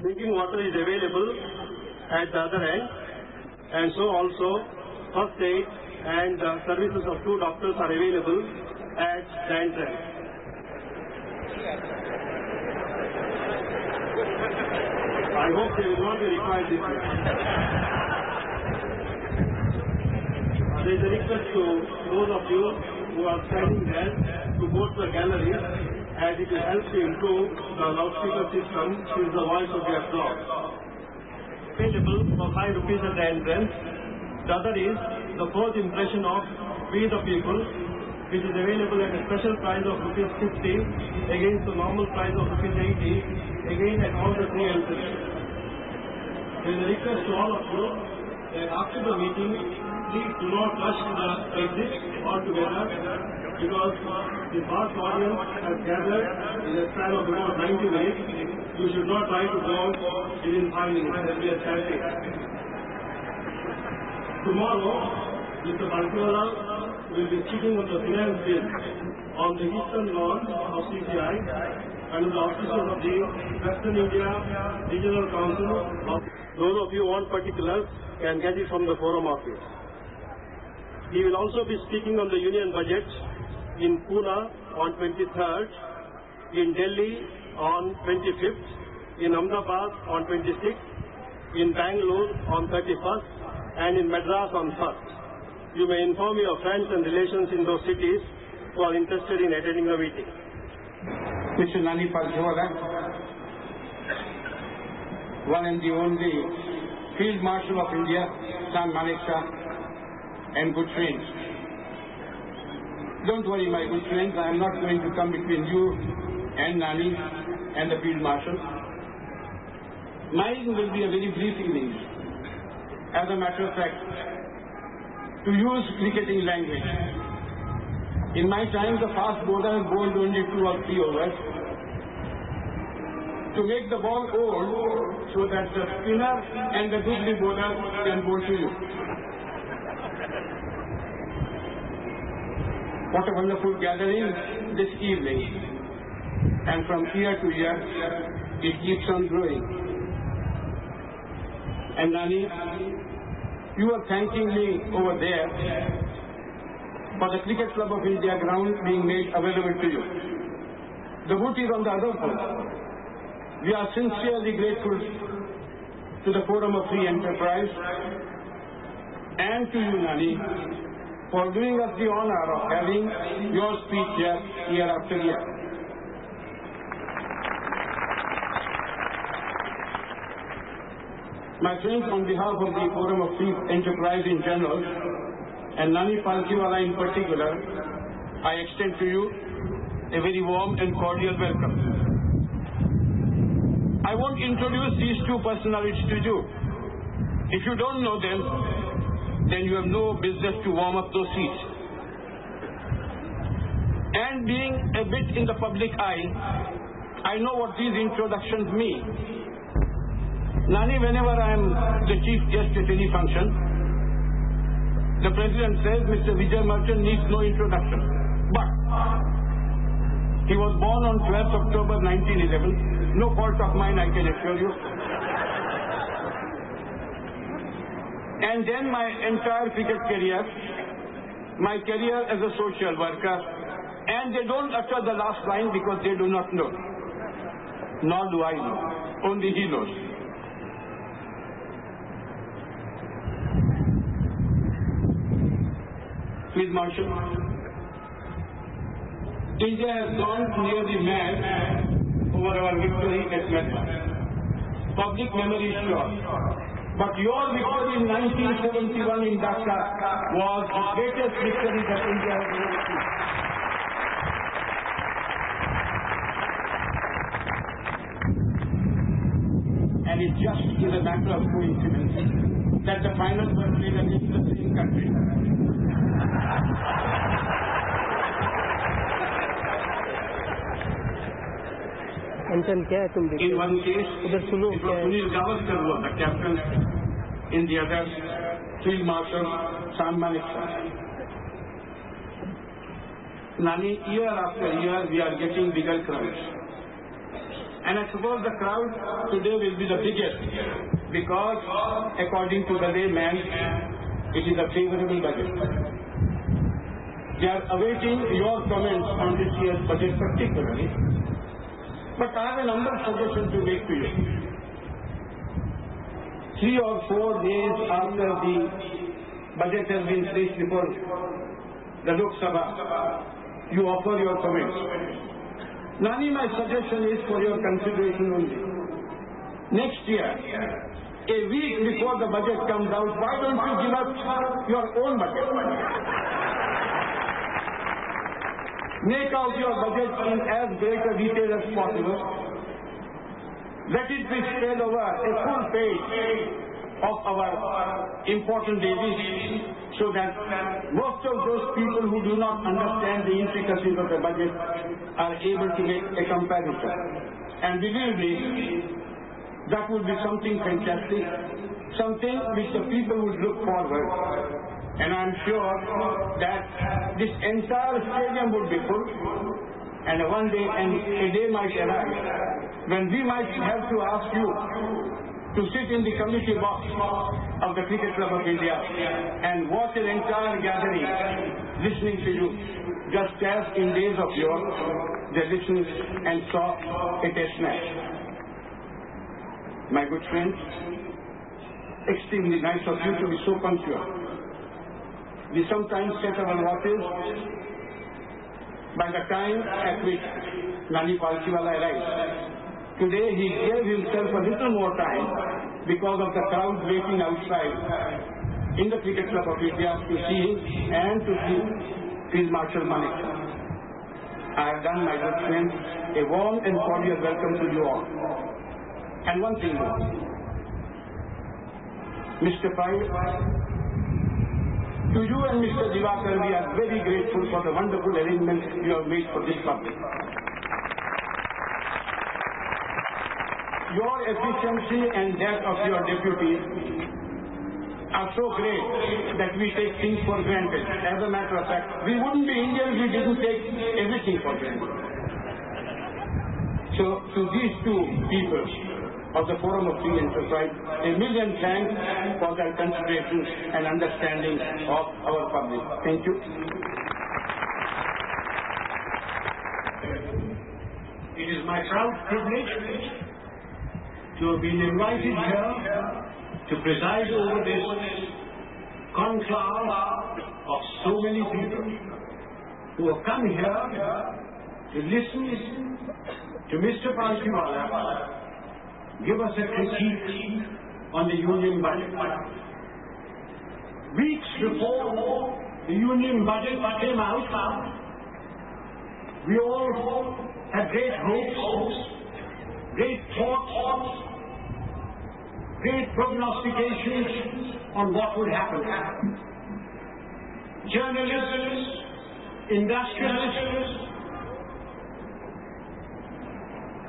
drinking water is available at the other end, and so also first aid and services of 2 doctors are available at the entrance. I hope they will not be required this year. There is a request to those of you who are standing there to go to the gallery, as it will help to improve the loudspeaker system since the voice will be absorbed. Available for 5 rupees at the entrance. The other is the first impression of We the People, which is available at a special price of rupees 50 against the normal price of rupees 80, again at all the 3 entrances. There is a request to all of you that after the meeting, please do not rush to the exit altogether, because the vast audience has gathered in a span of about 90 minutes. You should not try to go out within 5 minutes. There will be a stampede. Tomorrow, Mr. Bankiwala will be speaking on the finance bill on the eastern lawn of CCI and the officers of the Western India Regional Council. Those of you who want particulars can get it from the forum office. He will also be speaking on the union budget in Pune on 23rd, in Delhi on 25th, in Ahmedabad on 26th, in Bangalore on 31st, and in Madras on 1st. You may inform your friends and relations in those cities who are interested in attending the meeting. Mr. Nani Palkhiwala, one and the only Field Marshal of India, Sam Maneksha, and good friends. Don't worry, my good friends, I am not going to come between you and Nani and the Field Marshal. Mine will be a very brief evening. As a matter of fact, to use cricketing language, in my time the fast bowler bowled only 2 or 3 overs. To make the ball old so that the spinner and the googly bowler can bowl to you. What a wonderful gathering this evening. And from year to year, it keeps on growing. And Nani, you are thanking me over there for the Cricket Club of India ground being made available to you. The boot is on the other foot. We are sincerely grateful to the Forum of Free Enterprise and to you, Nani, for doing us the honor of having your speech here year after year. My friends, on behalf of the Forum of Free Enterprise in general, and Nani Palkhiwala in particular, I extend to you a very warm and cordial welcome. I won't introduce these 2 personalities to you. If you don't know them, then you have no business to warm up those seats. And being a bit in the public eye, I know what these introductions mean. Nani, whenever I am the chief guest at any function, the president says Mr. Vijay Merchant needs no introduction. But he was born on 12th October 1911. No fault of mine, I can assure you. And then my entire cricket career, my career as a social worker, and they don't utter the last line because they do not know. Nor do I know. Only he knows. Field Marshal, India has gone nearly mad over our victory at Madras. Public memory is short. But your victory in 1971 in Dhaka was the greatest victory that India has ever seen. And it just is a matter of coincidence that the final was played against the same country. In one case, it was Sunil Gavaskar was the captain. In the other, Field Marshal Sam Maneksha. Nani, year after year, we are getting bigger crowds. And I suppose the crowd today will be the biggest because, according to the layman, it is a favorable budget. They are awaiting your comments on this year's budget particularly. But I have a number of suggestions to make to you. 3 or 4 days after the budget has been placed before the Lok Sabha, you offer your comments. Nani, my suggestion is for your consideration only. Next year, a week before the budget comes out, why don't you give us your own budget? Make out your budget in as great a detail as possible. Let it be spread over a full page of our important dailies so that most of those people who do not understand the intricacies of the budget are able to make a comparison. And believe me, that would be something fantastic, something which the people would look forward. And I'm sure that this entire stadium would be full, and one day, and a day might arrive when we might have to ask you to sit in the committee box of the Cricket Club of India and watch an entire gathering listening to you, just as in days of yore they listened and saw a test match. My good friends, extremely nice of you to be so punctual. We sometimes set our watches by the time at which Nani Palchiwala arrives. Today he gave himself a little more time because of the crowd waiting outside in the Cricket Club of India to see him and to see Field Marshal Manekshaw. I have done, my good friends, a warm and cordial welcome to you all. And one thing more. Mr. Pai, to you and Mr. Divakar, we are very grateful for the wonderful arrangements you have made for this public. Your efficiency and that of your deputies are so great that we take things for granted. As a matter of fact, we wouldn't be Indians if we didn't take everything for granted. So to these two people of the Forum of Free Enterprise, a million thanks for their consideration and understanding of our public. Thank you. It is my proud privilege to have been invited here to preside over this conclave of so many people who have come here to listen to Mr. Palchiwala give us a critique on the union budget. Weeks before the union budget came out, we all had great hopes, great thoughts, great prognostications on what would happen. Journalists, industrialists,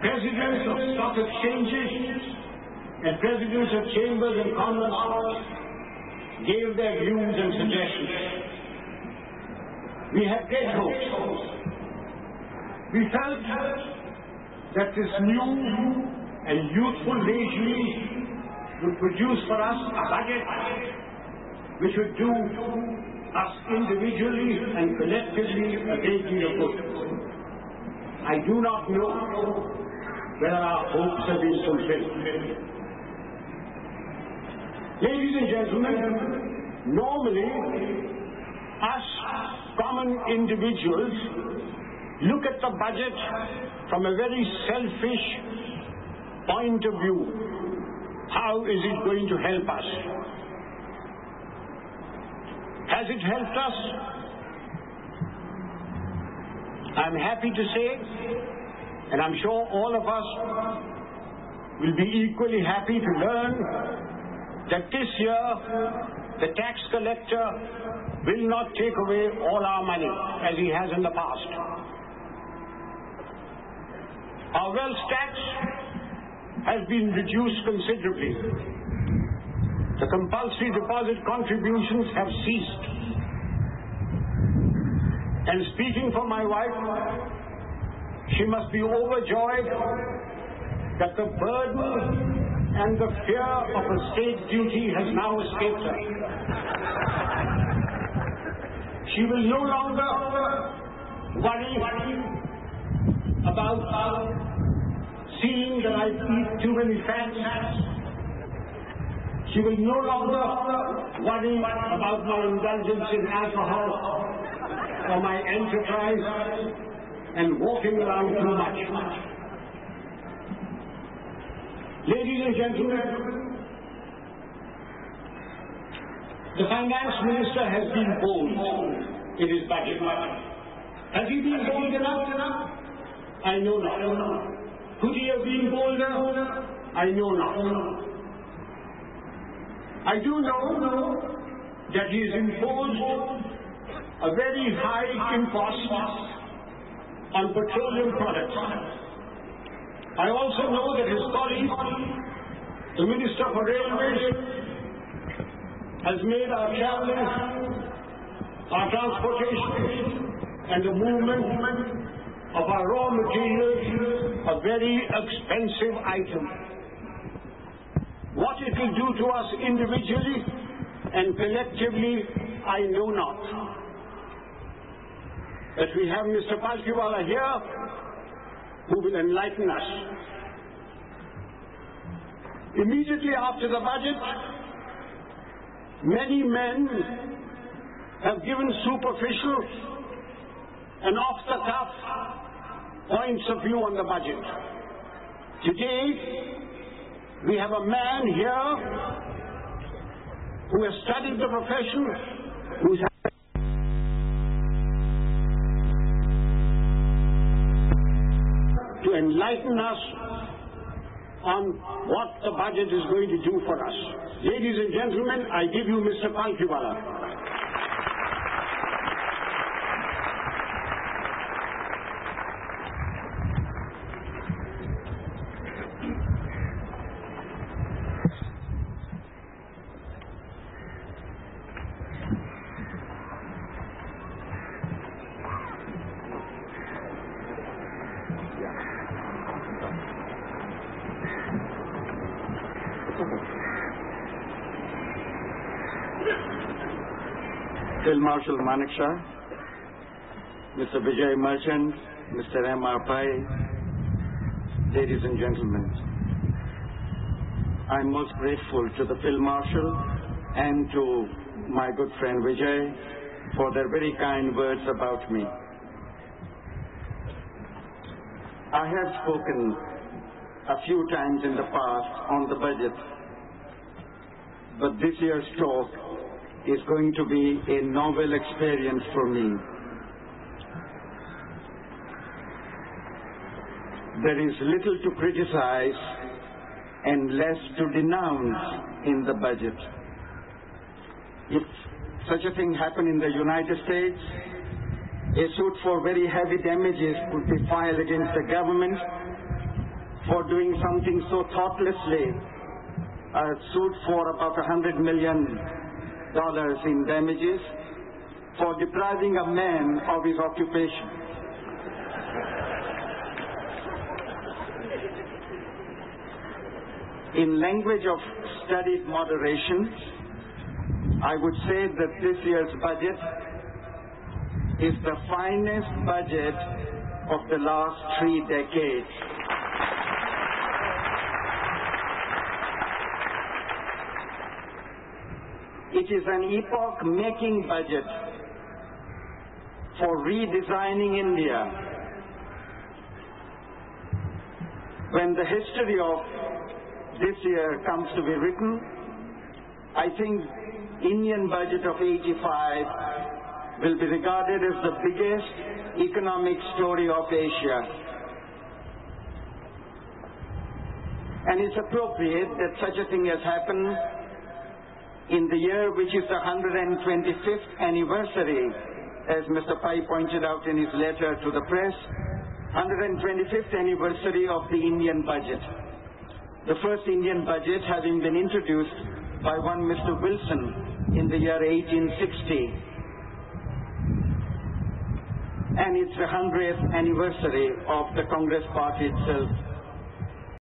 presidents of stock exchanges and presidents of chambers and commerce gave their views and suggestions. We had great hopes. We felt that this new and youthful regime would produce for us a budget which would do us individually and collectively a great deal of good. I do not know whether our hopes have been fulfilled. Ladies and gentlemen, normally us common individuals look at the budget from a very selfish point of view. How is it going to help us? Has it helped us? I'm happy to say, and I'm sure all of us will be equally happy to learn that this year the tax collector will not take away all our money as he has in the past. Our wealth tax has been reduced considerably. The compulsory deposit contributions have ceased. And speaking for my wife, she must be overjoyed that the burden and the fear of a state duty has now escaped her. She will no longer worry about seeing that I eat too many fats. She will no longer worry about my indulgence in alcohol or my enterprise and walking around too much. Ladies and gentlemen, the finance minister has been bold in his budget. Has he been bold enough? I know not. Could he have been bolder? I know not. I do know that he has imposed a very high impost on petroleum products. I also know that his colleague, the Minister for Railways, has made our traveling, our transportation, and the movement of our raw materials a very expensive item. What it will do to us individually and collectively, I know not. But we have Mr. Palkhiwala here who will enlighten us. Immediately after the budget, many men have given superficial and off-the-cuff points of view on the budget. Today, we have a man here who has studied the profession, who's to enlighten us on what the budget is going to do for us. Ladies and gentlemen, I give you Mr. Palkhiwala. Field Marshal Manekshaw, Mr. Vijay Merchant, Mr. M.R. Pai, ladies and gentlemen, I'm most grateful to the Field Marshal and to my good friend Vijay for their very kind words about me. I have spoken a few times in the past on the budget, but this year's talk is going to be a novel experience for me. There is little to criticize and less to denounce in the budget. If such a thing happened in the United States, a suit for very heavy damages could be filed against the government for doing something so thoughtlessly, a suit for about $100 million in damages for depriving a man of his occupation. In language of studied moderation, I would say that this year's budget is the finest budget of the last 3 decades. It is an epoch-making budget for redesigning India. When the history of this year comes to be written, I think Indian budget of 85 will be regarded as the biggest economic story of Asia. And it's appropriate that such a thing has happened in the year which is the 125th anniversary, as Mr. Pai pointed out in his letter to the press, 125th anniversary of the Indian budget. The first Indian budget having been introduced by one Mr. Wilson in the year 1860. And it's the 100th anniversary of the Congress Party itself.